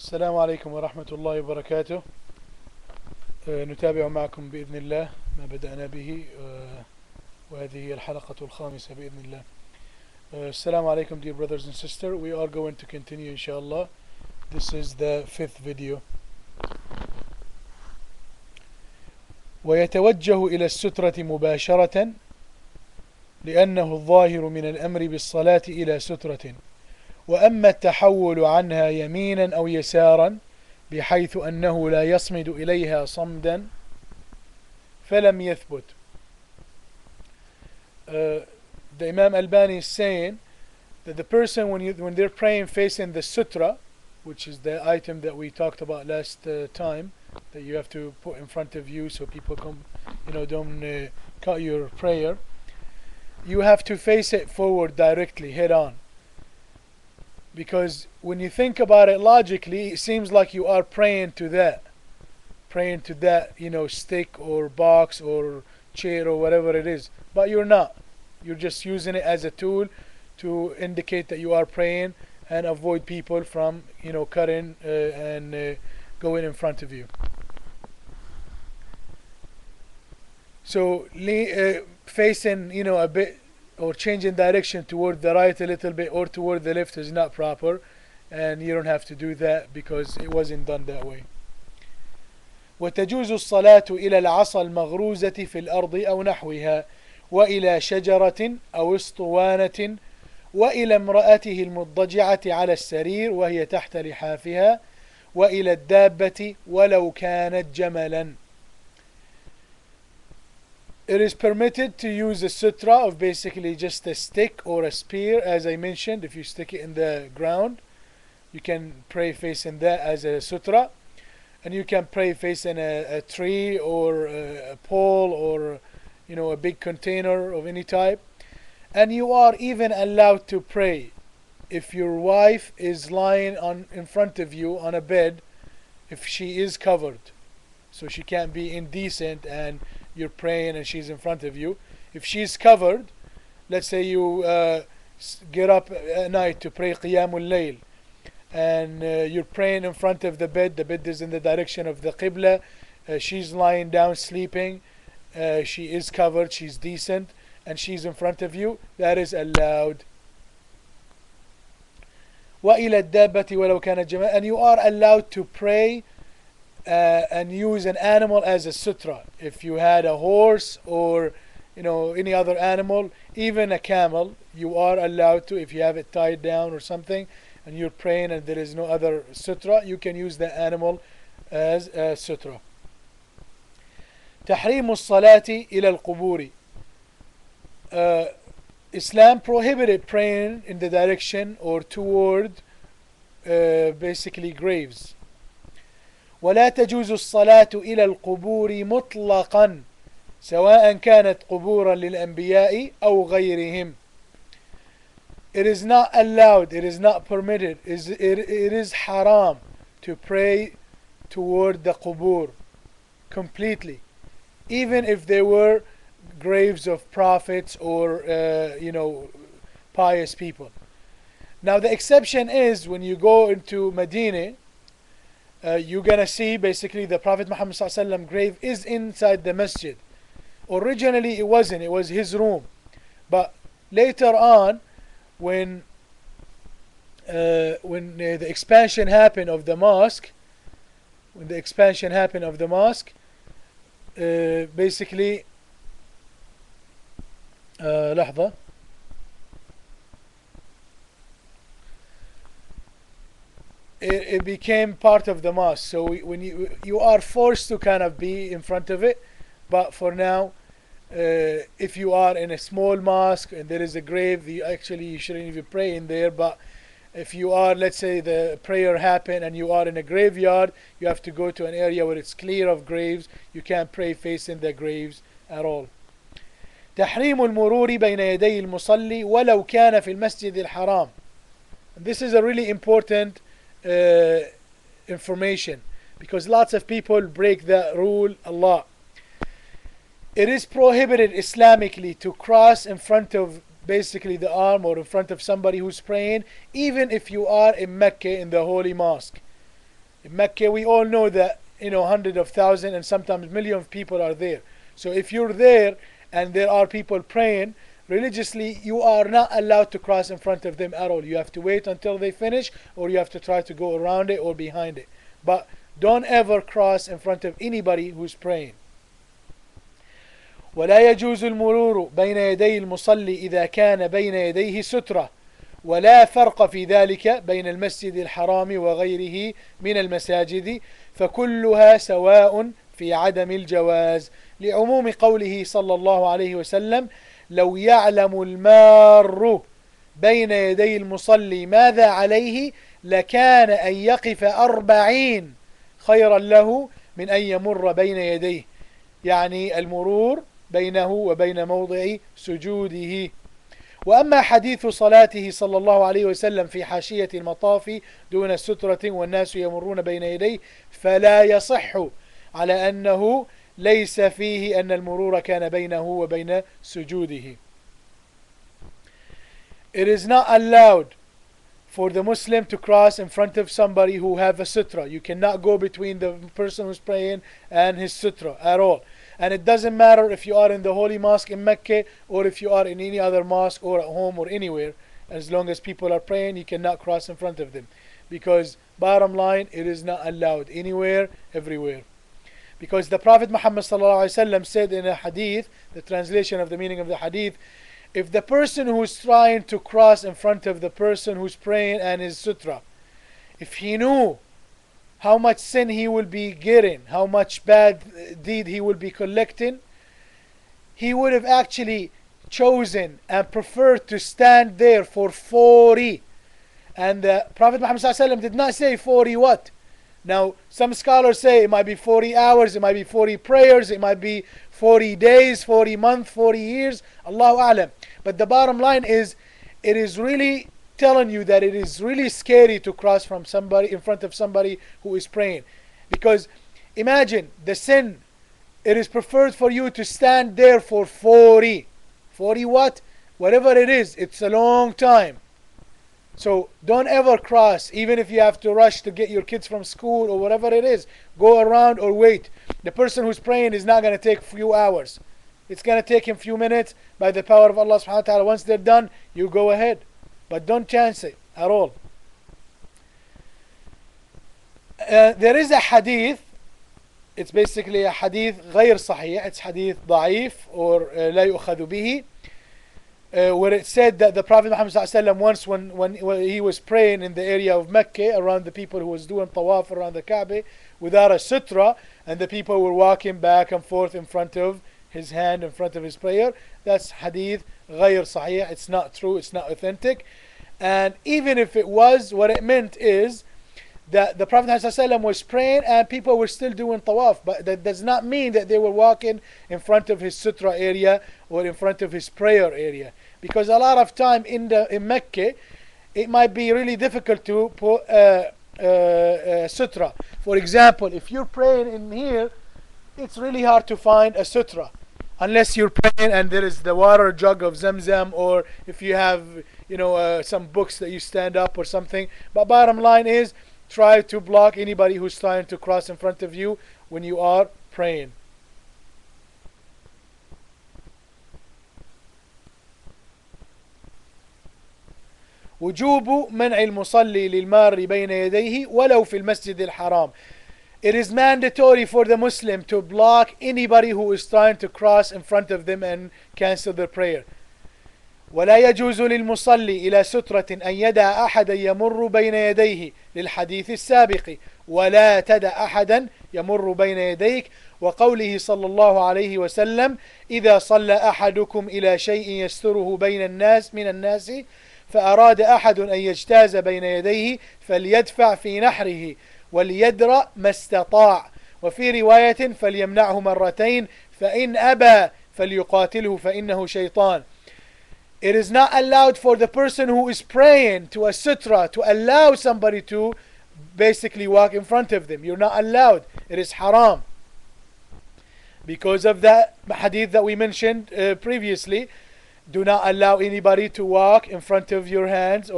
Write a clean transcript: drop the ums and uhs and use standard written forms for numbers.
السلام عليكم ورحمة الله وبركاته. نتابع معكم بإذن الله ما بدأنا به، وهذه هي الحلقة الخامسة بإذن الله. السلام عليكم dear brothers and sisters. We are going to continue inshallah. This is the fifth video. ويتوجه إلى السترة مباشرة لأنه الظاهر من الأمر بالصلاة إلى سترة، وأما التحول عنها يمينا أو يسارا بحيث أنه لا يصمد إليها صمدا فلم يثبت. The Imam Albani is saying that the person when they're praying facing the sutra, which is the item that we talked about last time, that you have to put in front of you so people don't cut your prayer, you have to face it forward directly, head on. Because when you think about it logically, it seems like you are praying to that, stick or box or chair or whatever it is. But you're not. You're just using it as a tool to indicate that you are praying and avoid people from, cutting and going in front of you. So facing, a bit, or changing direction toward the right a little bit or toward the left is not proper, and you don't have to do that because it wasn't done that way. وتجوز الصلاة إلى العصا المغروزة في الأرض أو نحوها، وإلى شجرة أو اسطوانة، وإلى امرأته المضجعة على السرير وهي تحت لحافها، وإلى الدابة ولو كانت جملا. It is permitted to use a sutra of basically just a stick or a spear, as I mentioned. If you stick it in the ground, you can pray facing that as a sutra, and you can pray facing a tree or a pole or a big container of any type. And you are even allowed to pray if your wife is lying in front of you on a bed, if she is covered, so she can't be indecent and you're praying and she's in front of you. If she's covered, let's say you get up at night to pray Qiyamul Layl, and you're praying in front of the bed is in the direction of the Qibla, she's lying down sleeping, she is covered, she's decent, and she's in front of you, that is allowed. وَإِلَى الدَّابَّةِ وَلَوْ كَانَتْ جَمَالًا. And you are allowed to pray and use an animal as a sutra. If you had a horse or any other animal, even a camel, you are allowed to, if you have it tied down or something and you're praying and there is no other sutra, you can use the animal as a sutra. تحريم الصلاة إلى القبور. Islam prohibited praying in the direction or toward basically graves. ولا تجوز الصلاة إلى القبور مطلقا سواء كانت قبورا للأنبياء أو غيرهم. It is not allowed, it is not permitted, it is haram to pray toward the qubur completely, even if they were graves of prophets or pious people. Now the exception is when you go into Medina, you're gonna see basically the Prophet Muhammad ﷺ grave is inside the masjid. Originally it wasn't, it was his room, but later on when the expansion happened of the mosque, basically لحظة. It became part of the mosque, so when you are forced to kind of be in front of it, but for now, if you are in a small mosque and there is a grave, you shouldn't even pray in there. But if you are, let's say the prayer happened and you are in a graveyard, you have to go to an area where it's clear of graves. You can't pray facing the graves at all. تحريم المرور بين يدي المصلي ولو كان في المسجد الحرام. This is a really important information because lots of people break that rule a lot. It is prohibited Islamically to cross in front of basically the arm or in front of somebody who's praying, even if you are in Mecca in the holy mosque. In Mecca, we all know that, hundreds of thousands and sometimes millions of people are there. So if you're there and there are people praying religiously, you are not allowed to cross in front of them at all. You have to wait until they finish, or you have to try to go around it or behind it. But don't ever cross in front of anybody who's praying. ولا يجوز المرور بين يدي المصلي إذا كان بين يديه سترة، ولا فرق في ذلك بين المسجد الحرام وغيره من المساجد، فكلها سواء في عدم الجواز، لعموم قوله صلى الله عليه وسلم: لو يعلم المار بين يدي المصلي ماذا عليه لكان أن يقف 40 خيرا له من أن يمر بين يديه، يعني المرور بينه وبين موضع سجوده. وأما حديث صلاته صلى الله عليه وسلم في حاشية المطاف دون سترة والناس يمرون بين يديه فلا يصح، على أنه ليس فيه أن المرور كان بينه وبين سجوده. It is not allowed for the Muslim to cross in front of somebody who have a sutra. You cannot go between the person who's praying and his sutra at all. And it doesn't matter if you are in the Holy Mosque in Mecca or if you are in any other mosque or at home or anywhere. As long as people are praying, you cannot cross in front of them. Because bottom line, it is not allowed anywhere, everywhere. Because the Prophet Muhammad ﷺ said in a hadith, the translation of the meaning of the hadith, if the person who's trying to cross in front of the person who's praying and his sutra, if he knew how much sin he will be getting, how much bad deed he will be collecting, he would have actually chosen and preferred to stand there for 40. And the Prophet Muhammad ﷺ did not say 40 what? Now, some scholars say it might be 40 hours, it might be 40 prayers, it might be 40 days, 40 months, 40 years, Allahu A'lam. But the bottom line is, it is really telling you that it is really scary to cross from somebody in front of somebody who is praying. Because imagine the sin, it is preferred for you to stand there for 40. 40 what? Whatever it is, it's a long time. So don't ever cross, even if you have to rush to get your kids from school or whatever it is. Go around or wait. The person who's praying is not going to take a few hours. It's going to take him a few minutes by the power of Allah subhanahu wa ta'ala. Once they're done, you go ahead. But don't chance it at all. There is a hadith. It's basically a hadith غير صحيح. It's hadith ضعيف or لا يؤخذ به. Where it said that the Prophet Muhammad ﷺ once when he was praying in the area of Mecca around the people who was doing tawaf around the Kaaba without a sutra, and the people were walking back and forth in front of his hand, in front of his prayer. That's hadith غير صحيح. It's not true, it's not authentic. And even if it was, what it meant is that the Prophet ﷺ was praying and people were still doing tawaf, but that does not mean that they were walking in front of his sutra area or in front of his prayer area. Because a lot of time in Mecca, it might be really difficult to put a sutra. For example, if you're praying in here, it's really hard to find a sutra unless you're praying and there is the water jug of Zamzam, or if you have some books that you stand up or something. But bottom line is, try to block anybody who's trying to cross in front of you when you are praying. وجوب منع المصلي للمار بين يديه ولو في المسجد الحرام. It is mandatory for the Muslim to block anybody who is trying to cross in front of them and cancel their prayer. ولا يجوز للمصلي إلى سترة أن يدع أحدا يمر بين يديه للحديث السابق ولا تدع أحدا يمر بين يديك، وقوله صلى الله عليه وسلم: إذا صلى أحدكم إلى شيء يستره بين الناس من الناس فأراد أحد أن يجتاز بين يديه فليدفع في نحره وليدرأ ما استطاع، وفي رواية فليمنعه مرتين فإن أبى فليقاتله فإنه شيطان. It is not allowed for the person who is praying to a sutra to allow somebody to basically walk in front of them. You're not allowed. It is haram. Because of that hadith that we mentioned previously, do not allow anybody to walk in front of your hands